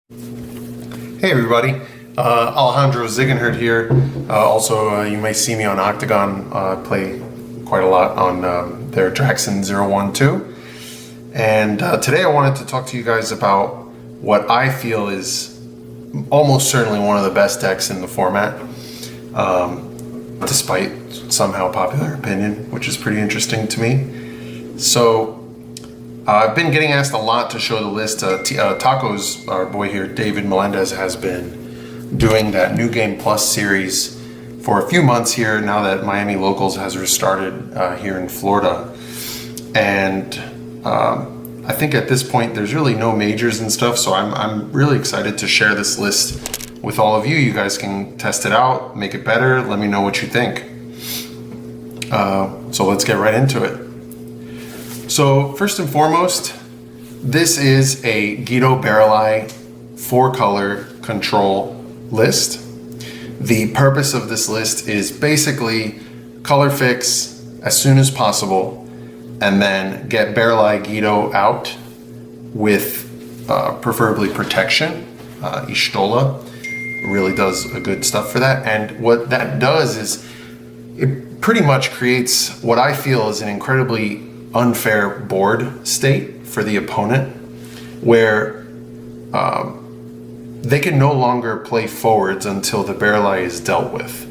Hey everybody, Alejandro Ziegenhirt here. Also, you may see me on Octagon, play quite a lot on their Draxon 012. And today I wanted to talk to you guys about what I feel is almost certainly one of the best decks in the format, despite somehow popular opinion, which is pretty interesting to me. So, I've been getting asked a lot to show the list. Tacos, our boy here, David Melendez, has been doing that New Game Plus series for a few months here now that Miami Locals has restarted here in Florida. And I think at this point there's really no majors and stuff, so I'm really excited to share this list with all of you. You guys can test it out, make it better, let me know what you think. So let's get right into it. So first and foremost, this is a Ghido Baralai 4-color control list. The purpose of this list is basically color fix as soon as possible and then get Baralai Ghido out with preferably protection. Y'shtola really does a good stuff for that. And what that does is it pretty much creates what I feel is an incredibly unfair board state for the opponent, where they can no longer play forwards until the Baralai is dealt with.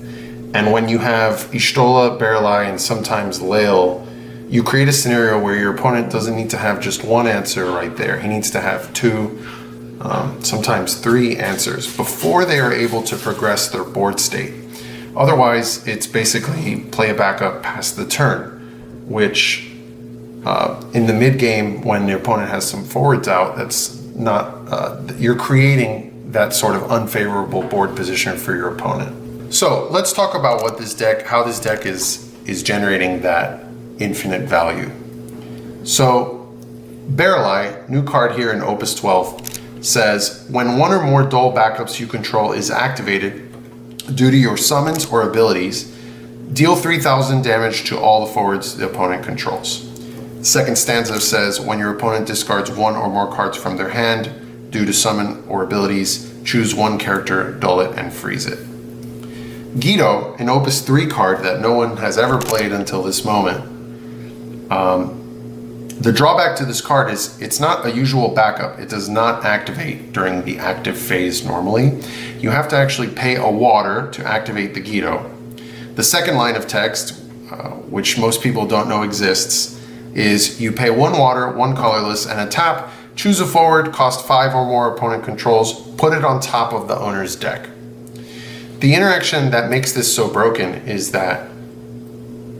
And when you have Y'shtola, Baralai, and sometimes Lael, you create a scenario where your opponent doesn't need to have just one answer right there. He needs to have two, sometimes three answers before they are able to progress their board state. Otherwise, it's basically play a backup past the turn, which in the mid game, when your opponent has some forwards out, that's not, you're creating that sort of unfavorable board position for your opponent. So let's talk about what this deck, how this deck is generating that infinite value. So Baralai, new card here in Opus 12, says when one or more dull backups you control is activated due to your summons or abilities, deal 3,000 damage to all the forwards the opponent controls. Second stanza says, when your opponent discards one or more cards from their hand due to summon or abilities, choose one character, dull it, and freeze it. Ghido, an Opus 3 card that no one has ever played until this moment. The drawback to this card is it's not a usual backup. It does not activate during the active phase normally. You have to actually pay a water to activate the Ghido. The second line of text, which most people don't know exists, is you pay one water, one colorless, and a tap, choose a forward, cost 5 or more opponent controls, put it on top of the owner's deck. The interaction that makes this so broken is that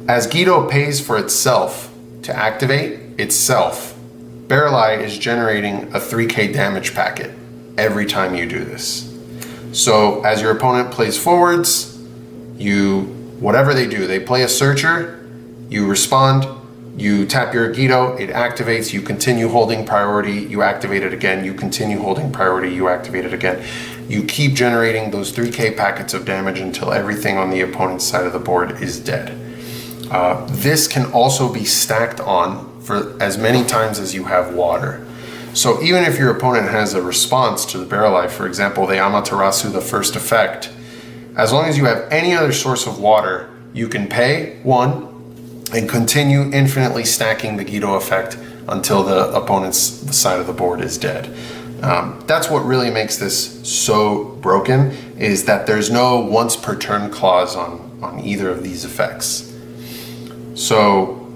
as Ghido pays for itself to activate itself, Baralai is generating a 3k damage packet every time you do this. So as your opponent plays forwards, whatever they do, they play a searcher, you respond, you tap your Ghido, it activates, you continue holding priority, you activate it again, you continue holding priority, you activate it again. You keep generating those 3k packets of damage until everything on the opponent's side of the board is dead. This can also be stacked on for as many times as you have water. So even if your opponent has a response to the Baralai, for example, the Amaterasu, the first effect, as long as you have any other source of water, you can pay one, and continue infinitely stacking the Ghido effect until the opponent's side of the board is dead. That's what really makes this so broken, is that there's no once per turn clause on either of these effects. So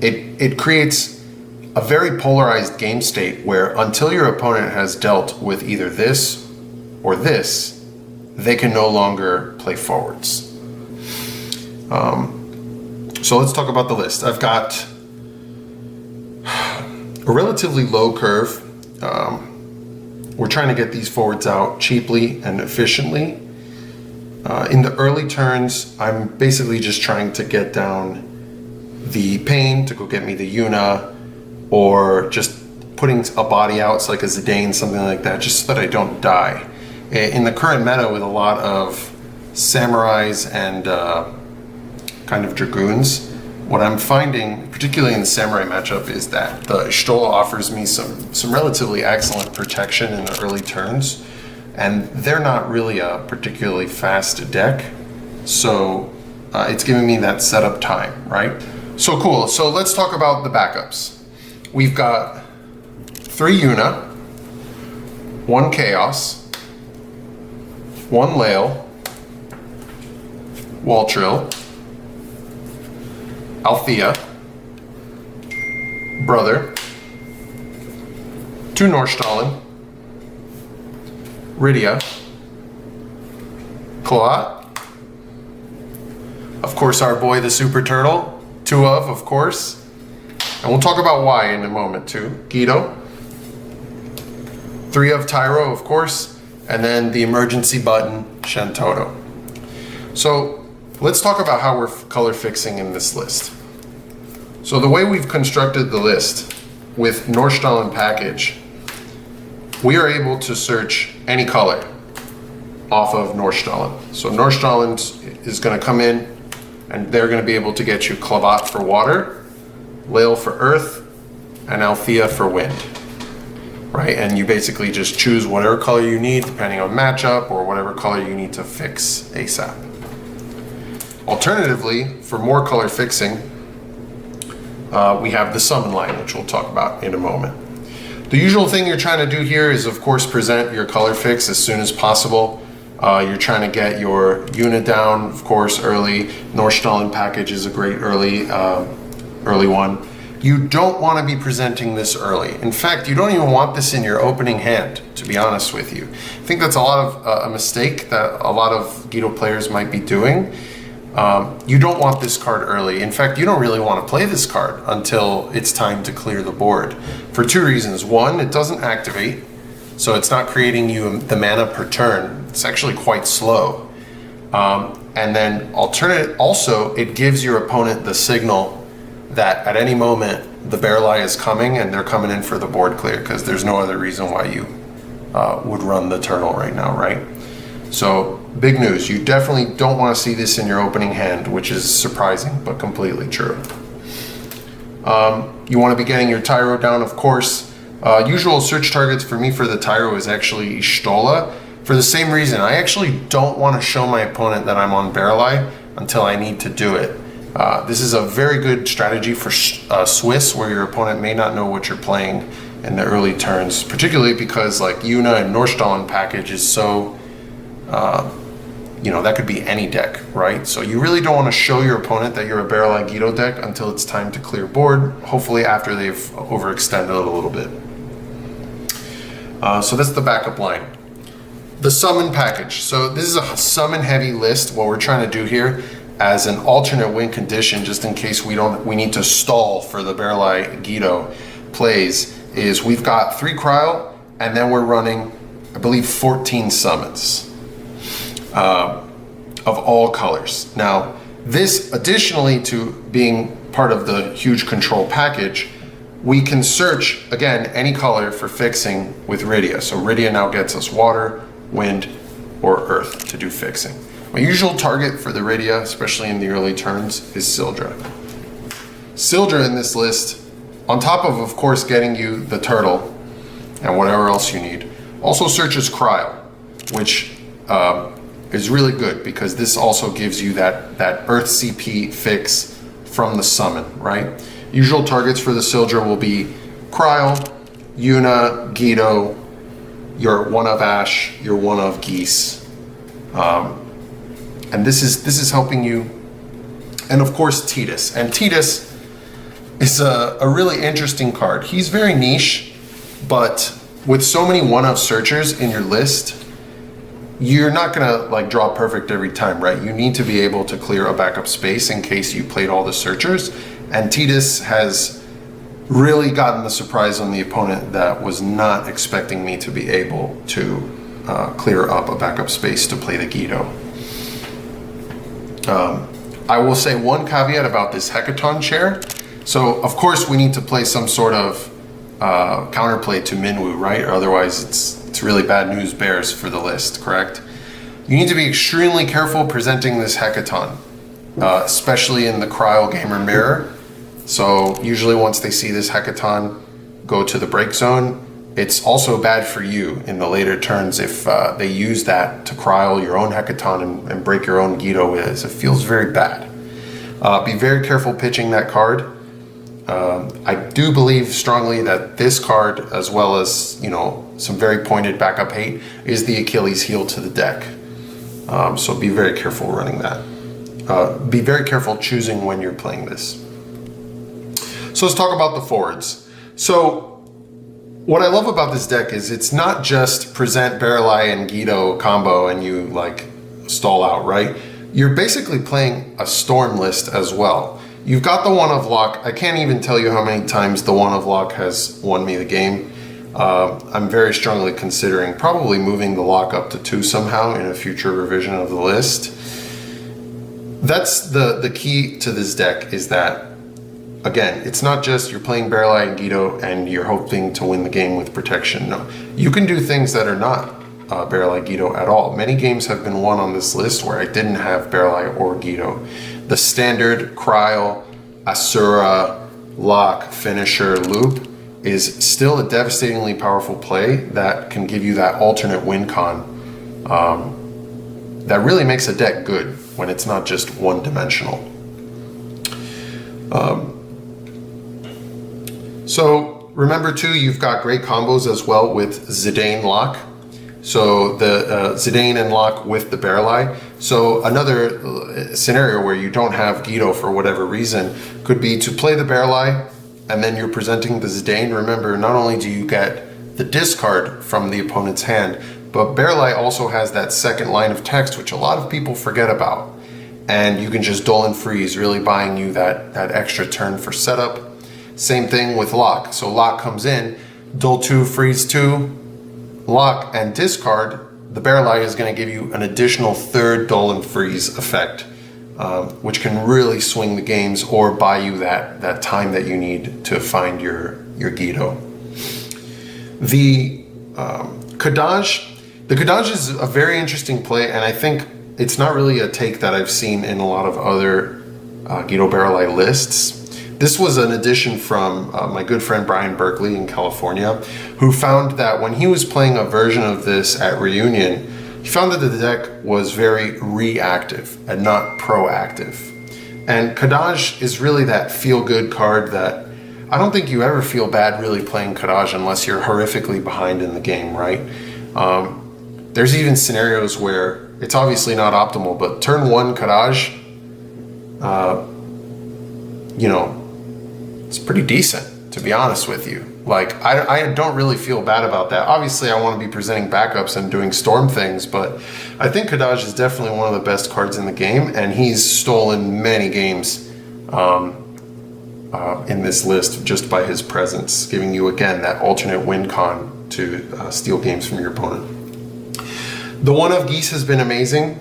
it creates a very polarized game state where until your opponent has dealt with either this or this, they can no longer play forwards. So let's talk about the list. I've got a relatively low curve. We're trying to get these forwards out cheaply and efficiently. In the early turns, I'm basically just trying to get down the Pain to go get me the Yuna, or just putting a body out, so like a Zidane, something like that, just so that I don't die. In the current meta with a lot of samurais and kind of dragoons, what I'm finding, particularly in the Samurai matchup, is that the Y'shtola offers me some relatively excellent protection in the early turns, and they're not really a particularly fast deck, so it's giving me that setup time, right? So cool. So let's talk about the backups. We've got 3 Yuna, 1 Chaos, 1 Lael, Waltrill, Althea, Brother, 2 Nordstalin, Rydia, Cloat, of course our boy the Super Turtle, 2 of course, and we'll talk about why in a moment too, Ghido, 3 of Tyro of course, and then the emergency button, Shantoto. So let's talk about how we're color fixing in this list. So the way we've constructed the list with Nordstalin package, we are able to search any color off of Nordstalin. So Nordstalin is going to come in and they're going to be able to get you Clavat for water, Lael for earth, and Althea for wind. Right? And you basically just choose whatever color you need depending on matchup or whatever color you need to fix ASAP. Alternatively, for more color fixing, we have the summon line, which we'll talk about in a moment. The usual thing you're trying to do here is, of course, present your color fix as soon as possible. You're trying to get your unit down, of course, early. Nordstalin package is a great early one. You don't want to be presenting this early. In fact, you don't even want this in your opening hand, to be honest with you. I think that's a lot of a mistake that a lot of Ghido players might be doing. You don't want this card early. In fact, you don't really want to play this card until it's time to clear the board for 2 reasons. 1, it doesn't activate, so it's not creating you the mana per turn. It's actually quite slow. And then also, it gives your opponent the signal that at any moment the Baralai is coming and they're coming in for the board clear, because there's no other reason why you would run the turtle right now, right? So big news, you definitely don't want to see this in your opening hand, which is surprising but completely true. You want to be getting your Tyro down, of course. Usual search targets for me for the Tyro is actually Y'shtola. For the same reason, I actually don't want to show my opponent that I'm on Baralai until I need to do it. This is a very good strategy for Swiss, where your opponent may not know what you're playing in the early turns, particularly because like Yuna and Nordstalin package is so, that could be any deck, right? So you really don't want to show your opponent that you're a Baralai Ghido deck until it's time to clear board, hopefully after they've overextended it a little bit. So that's the backup line. The summon package. So this is a summon heavy list. What we're trying to do here as an alternate win condition, just in case we need to stall for the Baralai Ghido plays, is we've got 3 cryo and then we're running, I believe, 14 summons of all colors. Now, this additionally to being part of the huge control package, we can search, again, any color for fixing with Rydia. So Rydia now gets us water, wind, or earth to do fixing. My usual target for the Rydia, especially in the early turns, is Sildra. Sildra in this list, on top of course, getting you the turtle and whatever else you need, also searches Cryo, which is really good because this also gives you that Earth CP fix from the summon, right? Usual targets for the Sildra will be Cryo, Yuna, Ghido, your 1 of Ash, your 1 of Geese. And this is helping you, and of course Tidus. And Tidus is a really interesting card. He's very niche, but with so many 1-of searchers in your list, you're not gonna like draw perfect every time, right? You need to be able to clear a backup space in case you played all the searchers. And Tidus has really gotten the surprise on the opponent that was not expecting me to be able to clear up a backup space to play the Ghido. I will say one caveat about this Hecaton chair. So of course we need to play some sort of counterplay to Minwu, right? Or otherwise it's really bad news bears for the list, correct? You need to be extremely careful presenting this Hecaton especially in the Cryo Gamer Mirror. So usually once they see this Hecaton go to the break zone, it's also bad for you in the later turns if they use that to cryo your own Hecaton and break your own Ghido with it. It feels very bad. Be very careful pitching that card. I do believe strongly that this card, as well as, you know, some very pointed backup hate, is the Achilles heel to the deck. So be very careful running that. Be very careful choosing when you're playing this. So let's talk about the forwards. So what I love about this deck is it's not just present Baralai and Ghido combo and you like stall out, right? You're basically playing a Storm list as well. You've got the One of Luck. I can't even tell you how many times the One of Luck has won me the game. I'm very strongly considering probably moving the lock up to 2 somehow in a future revision of the list. That's the key to this deck, is that, again, it's not just you're playing Baralai and Ghido and you're hoping to win the game with protection. No, you can do things that are not Baralai Ghido at all. Many games have been won on this list where I didn't have Baralai or Ghido. The standard Cryo, Asura, Lock, Finisher, Loop is still a devastatingly powerful play that can give you that alternate win con that really makes a deck good when it's not just one-dimensional. So remember too, you've got great combos as well with Zidane Lock. So the Zidane and Lock with the Baralai. So another scenario where you don't have Ghido for whatever reason could be to play the Baralai and then you're presenting the Zidane. Remember, not only do you get the discard from the opponent's hand, but Baralai also has that second line of text, which a lot of people forget about. And you can just dull and freeze, really buying you that extra turn for setup. Same thing with Lock. So Lock comes in, dull 2, freeze 2, Lock and discard. The Baralai is going to give you an additional third dull and freeze effect, which can really swing the games or buy you that time that you need to find your Ghido. The Kadaj is a very interesting play, and I think it's not really a take that I've seen in a lot of other Ghido Baralai lists. This was an addition from my good friend Brian Berkeley in California, who found that when he was playing a version of this at Reunion, he found that the deck was very reactive and not proactive. And Kadaj is really that feel-good card that I don't think you ever feel bad really playing Kadaj unless you're horrifically behind in the game, right? There's even scenarios where it's obviously not optimal, but turn 1 Kadaj, you know, it's pretty decent, to be honest with you. Like, I don't really feel bad about that. Obviously, I want to be presenting backups and doing Storm things, but I think Kadaj is definitely one of the best cards in the game, and he's stolen many games in this list just by his presence, giving you, again, that alternate win con to steal games from your opponent. The One of Geese has been amazing.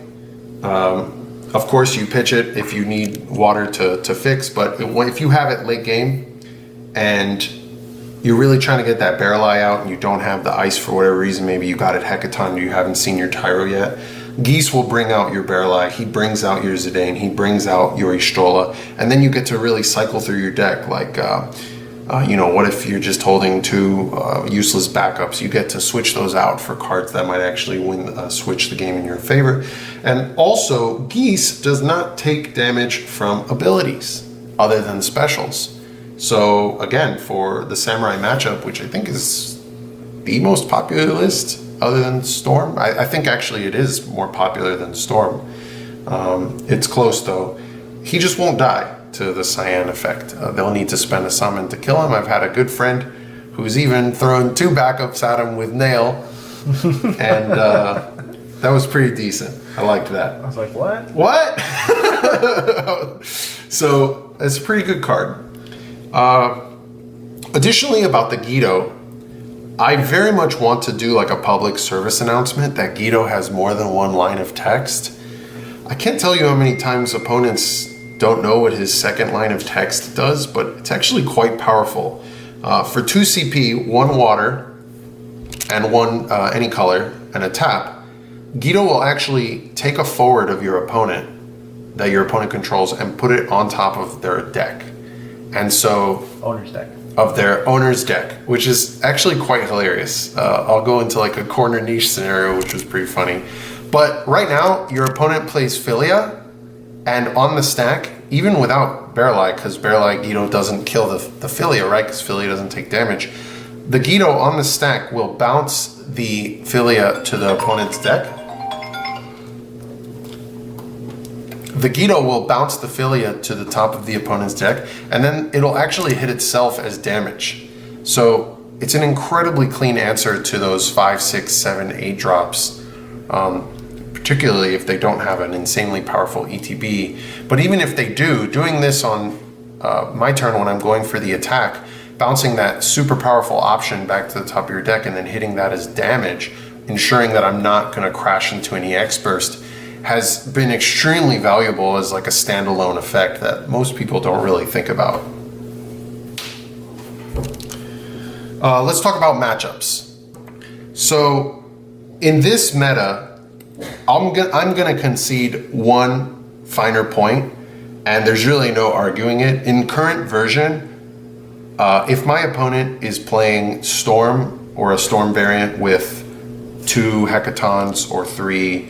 Of course, you pitch it if you need water to fix, but if you have it late game and you're really trying to get that Baralai out and you don't have the ice for whatever reason, maybe you got it Hecaton, you haven't seen your Tyro yet, Geese will bring out your Baralai, he brings out your Zidane, he brings out your Ishtola, and then you get to really cycle through your deck. Like, you know, what if you're just holding 2 useless backups? You get to switch those out for cards that might actually switch the game in your favor. And also, Geese does not take damage from abilities other than specials. So again, for the Samurai matchup, which I think is the most popular list other than Storm, I think actually it is more popular than Storm. It's close though. He just won't die to the Cyan effect. They'll need to spend a summon to kill him. I've had a good friend who's even thrown 2 backups at him with Nail, and that was pretty decent. I liked that. I was like, what? What? So it's a pretty good card. Additionally, about the Ghido, I very much want to do like a public service announcement that Ghido has more than 1 line of text. I can't tell you how many times opponents don't know what his second line of text does, but it's actually quite powerful. For 2 CP, 1 water, and 1 any color, and a tap, Ghido will actually take a forward of your opponent that your opponent controls and put it on top of their deck. And so... Owner's deck. Of their owner's deck, which is actually quite hilarious. I'll go into like a corner niche scenario, which was pretty funny. But right now, your opponent plays Philia, and on the stack, even without Baralai, because Baralai Ghido doesn't kill the Philia, right? Because Philia doesn't take damage. The Ghido on the stack will bounce the Philia to the opponent's deck. The Ghido will bounce the Philia to the top of the opponent's deck, and then it'll actually hit itself as damage. So it's an incredibly clean answer to those 5, 6, 7, 8 drops, particularly if they don't have an insanely powerful ETB. But even if they do, doing this on my turn when I'm going for the attack, bouncing that super powerful option back to the top of your deck and then hitting that as damage, ensuring that I'm not going to crash into an EX burst, has been extremely valuable as like a standalone effect that most people don't really think about. Let's talk about matchups. So in this meta, I'm gonna concede one finer point, and there's really no arguing it. In current version, if my opponent is playing Storm or a Storm variant with 2 Hecatons or 3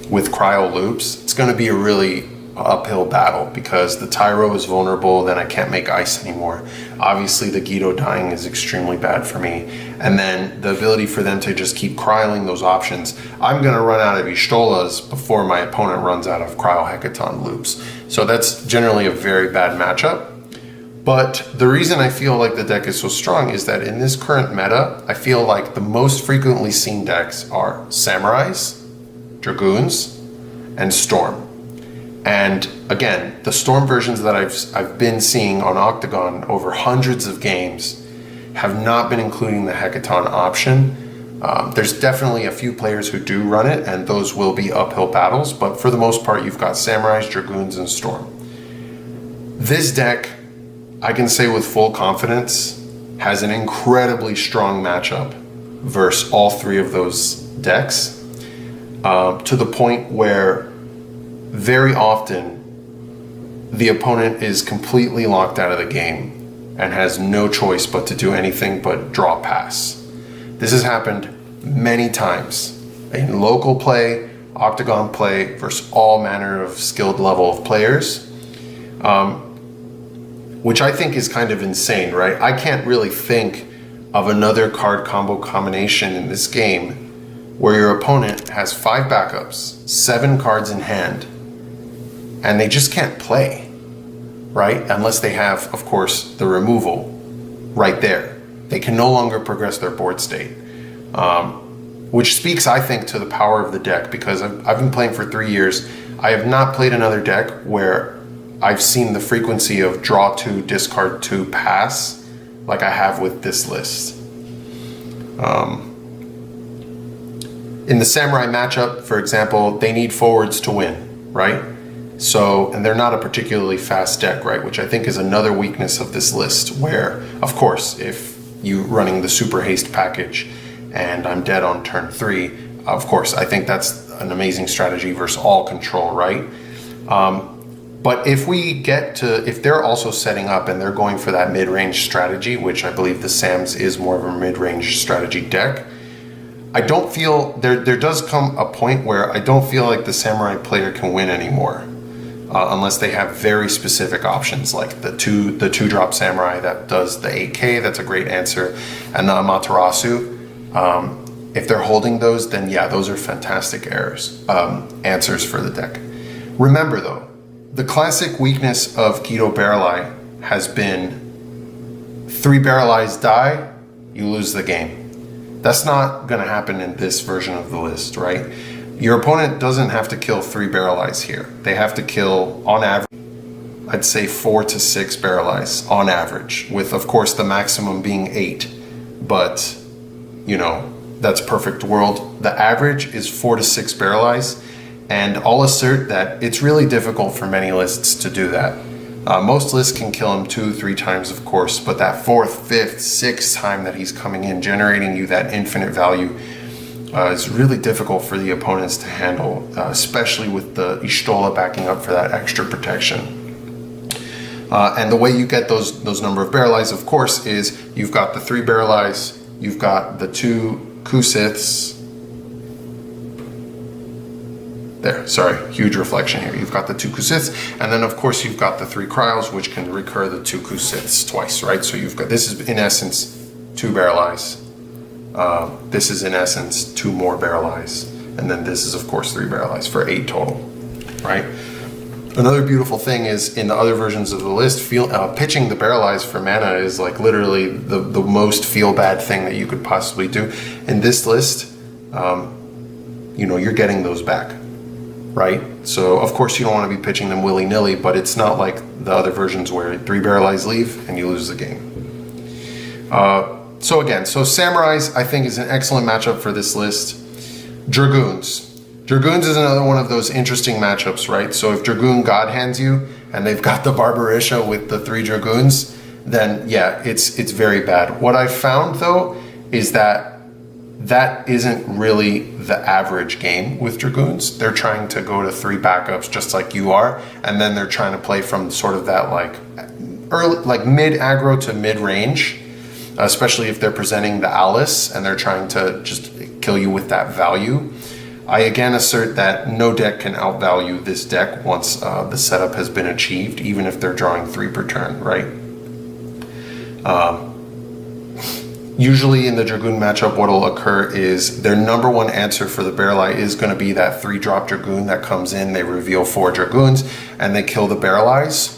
with cryo loops, it's going to be a really uphill battle because the Tyro is vulnerable, then I can't make ice anymore. Obviously the Ghido dying is extremely bad for me, and then the ability for them to just keep cryoing those options. I'm going to run out of Y'shtolas before my opponent runs out of cryo Hecaton loops. So that's generally a very bad matchup. But the reason I feel like the deck is so strong is that in this current meta, I feel like the most frequently seen decks are Samurais, Dragoons, and Storm. And again, the Storm versions that I've been seeing on Octagon over hundreds of games have not been including the Hecaton option. There's definitely a few players who do run it, and those will be uphill battles, but for the most part, you've got Samurais, Dragoons, and Storm. This deck, I can say with full confidence, has an incredibly strong matchup versus all 3 of those decks, to the point where very often the opponent is completely locked out of the game and has no choice but to do anything but draw pass. This has happened many times in local play, Octagon play, versus all manner of skilled level of players, which I think is kind of insane, right? I can't really think of another card combo combination in this game where your opponent has 5 backups, 7 cards in hand, and they just can't play, right? Unless they have, of course, the removal right there. They can no longer progress their board state, which speaks, I think, to the power of the deck, because I've been playing for 3 years. I have not played another deck where I've seen the frequency of draw 2, discard 2, pass like I have with this list. In the Samurai matchup, for example, they need forwards to win, right? So, and they're not a particularly fast deck, right? Which I think is another weakness of this list, where, of course, if you running the super haste package and I'm dead on turn 3, of course, I think that's an amazing strategy versus all control, right? But if we get to, if they're also setting up and they're going for that mid-range strategy, which I believe the Sams is more of a mid-range strategy deck, I don't feel, there does come a point where I don't feel like the Samurai player can win anymore, unless they have very specific options, like the two drop Samurai that does the 8K, that's a great answer, and the Amaterasu. If they're holding those, then yeah, those are fantastic answers for the deck. Remember though, the classic weakness of Ghido Baralai has been 3 Baralais die, you lose the game. That's not going to happen in this version of the list, right? Your opponent doesn't have to kill 3 Baralais here. They have to kill, on average, I'd say 4 to 6 Baralais on average, with of course the maximum being 8. But, you know, that's perfect world. The average is 4 to 6 Baralais, and I'll assert that it's really difficult for many lists to do that. Most lists can kill him 2, 3 times, of course, but that 4th, 5th, 6th time that he's coming in, generating you that infinite value, is really difficult for the opponents to handle, especially with the Y'shtola backing up for that extra protection. And the way you get those number of Baralais, of course, is you've got the 3 Baralais, you've got the 2 Kusiths. There, sorry, huge reflection here. You've got the 2 Kusiths, and then of course you've got the 3 Cryos, which can recur the 2 Kusiths twice, right? So you've got, this is in essence 2 Baralais. This is in essence 2 more Baralais, and then this is of course 3 Baralais for 8 total, right? Another beautiful thing is in the other versions of the list, pitching the Baralais for mana is like literally the most feel bad thing that you could possibly do. In this list, you know, you're getting those back, right? So of course you don't want to be pitching them willy-nilly, but it's not like the other versions where 3 Baralais leave and you lose the game. So Samurais I think is an excellent matchup for this list. Dragoons. Dragoons is another one of those interesting matchups, right? So if Dragoon God hands you and they've got the Barbarisha with the 3 Dragoons, then yeah, it's very bad. What I found though is that isn't really the average game with Dragoons. They're trying to go to 3 backups just like you are, and then they're trying to play from sort of that like mid aggro to mid range, especially if they're presenting the Alice and they're trying to just kill you with that value. I again assert that no deck can outvalue this deck once the setup has been achieved, even if they're drawing 3 per turn, right? Usually in the Dragoon matchup, what will occur is their number 1 answer for the Baralai is going to be that 3-drop Dragoon that comes in, they reveal 4 Dragoons, and they kill the Baralais.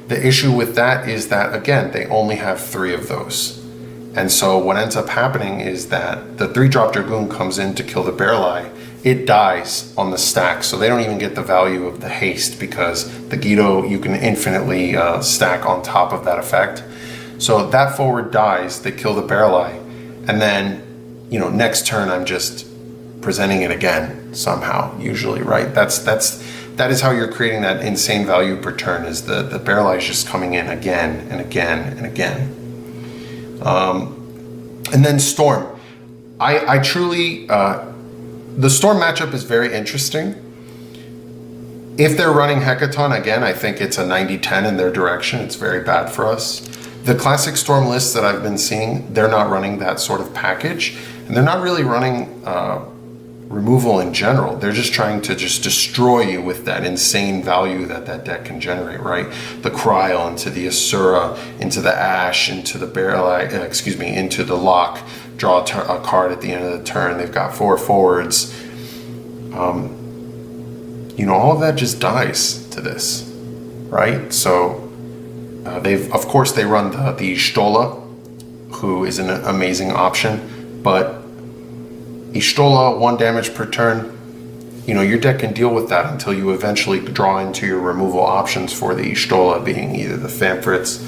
The issue with that is that, again, they only have 3 of those. And so what ends up happening is that the 3-drop Dragoon comes in to kill the Baralai. It dies on the stack, so they don't even get the value of the haste because the Ghido you can infinitely stack on top of that effect. So that forward dies, they kill the Baralai, and then, you know, next turn I'm just presenting it again somehow, usually, right? That is how you're creating that insane value per turn, is the Baralai is just coming in again and again and again. And then Storm. I truly, the Storm matchup is very interesting. If they're running Hecaton, again, I think it's a 90-10 in their direction. It's very bad for us. The classic Storm lists that I've been seeing, they're not running that sort of package, and they're not really running removal in general. They're just trying to just destroy you with that insane value that deck can generate, right? The Cryle into the Asura, into the Ash, into the Baralai, into the Lock, draw a card at the end of the turn. They've got 4 forwards. You know, all of that just dies to this, right? So of course they run the Y'shtola, who is an amazing option, but Y'shtola, 1 damage per turn, you know, your deck can deal with that until you eventually draw into your removal options for the Y'shtola, being either the Famfrits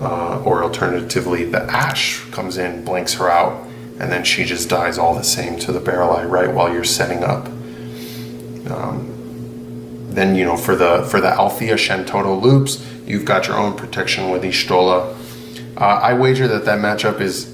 or alternatively the Ash comes in, blanks her out, and then she just dies all the same to the Baralai right while you're setting up. Then, you know, for the Althea Shentoto loops, you've got your own protection with Y'shtola. I wager that matchup is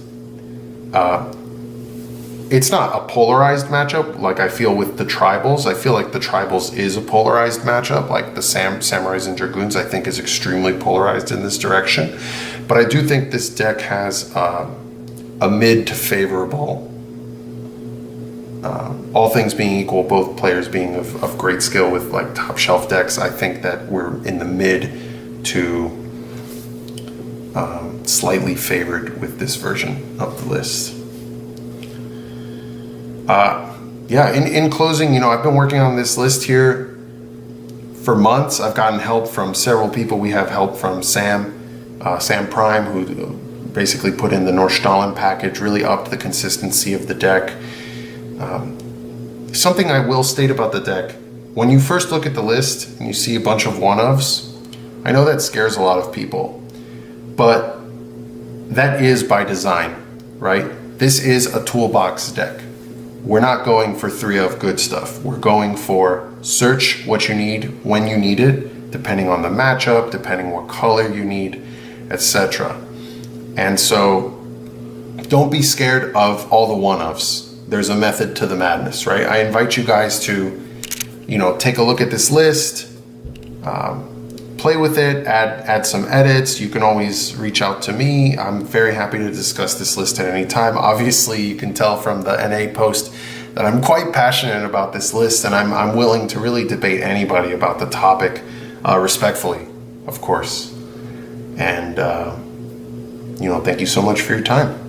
it's not a polarized matchup like I feel with the Tribals. I feel like the Tribals is a polarized matchup, like the Samurais and Dragoons I think is extremely polarized in this direction. But I do think this deck has a mid to favorable, all things being equal, both players being of great skill with like top shelf decks. I think that we're in the mid to slightly favored with this version of the list. Yeah, in closing, you know, I've been working on this list here for months. I've gotten help from several people. We have help from Sam Prime, who basically put in the Nordstallen package, really upped the consistency of the deck. Something I will state about the deck, when you first look at the list and you see a bunch of one-ofs, I know that scares a lot of people, but that is by design, right? This is a toolbox deck. We're not going for 3 of good stuff. We're going for search what you need when you need it, depending on the matchup, depending what color you need, etc. And so don't be scared of all the one-ofs. there's a method to the madness, right? I invite you guys to, take a look at this list, play with it, add some edits. You can always reach out to me. I'm very happy to discuss this list at any time. Obviously, you can tell from the NA post that I'm quite passionate about this list, and I'm willing to really debate anybody about the topic respectfully, of course. And, thank you so much for your time.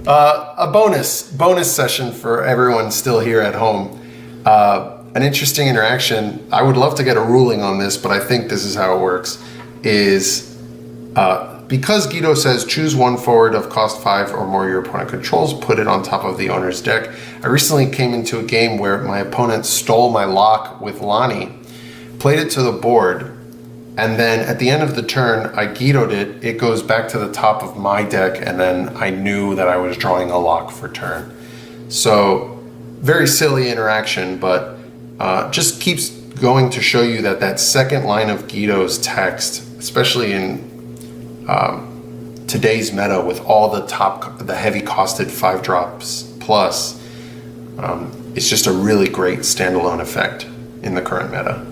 A bonus session for everyone still here at home. An interesting interaction. I would love to get a ruling on this, but I think this is how it works, is because Ghido says choose one forward of cost 5 or more your opponent controls, put it on top of the owner's deck. I recently came into a game where my opponent stole my lock with Lonnie, played it to the board, and then at the end of the turn, I Ghido'd it. It goes back to the top of my deck, and then I knew that I was drawing a lock for turn. So, very silly interaction, but just keeps going to show you that second line of Ghido's text, especially in today's meta with all the heavy costed 5 drops plus, it's just a really great standalone effect in the current meta.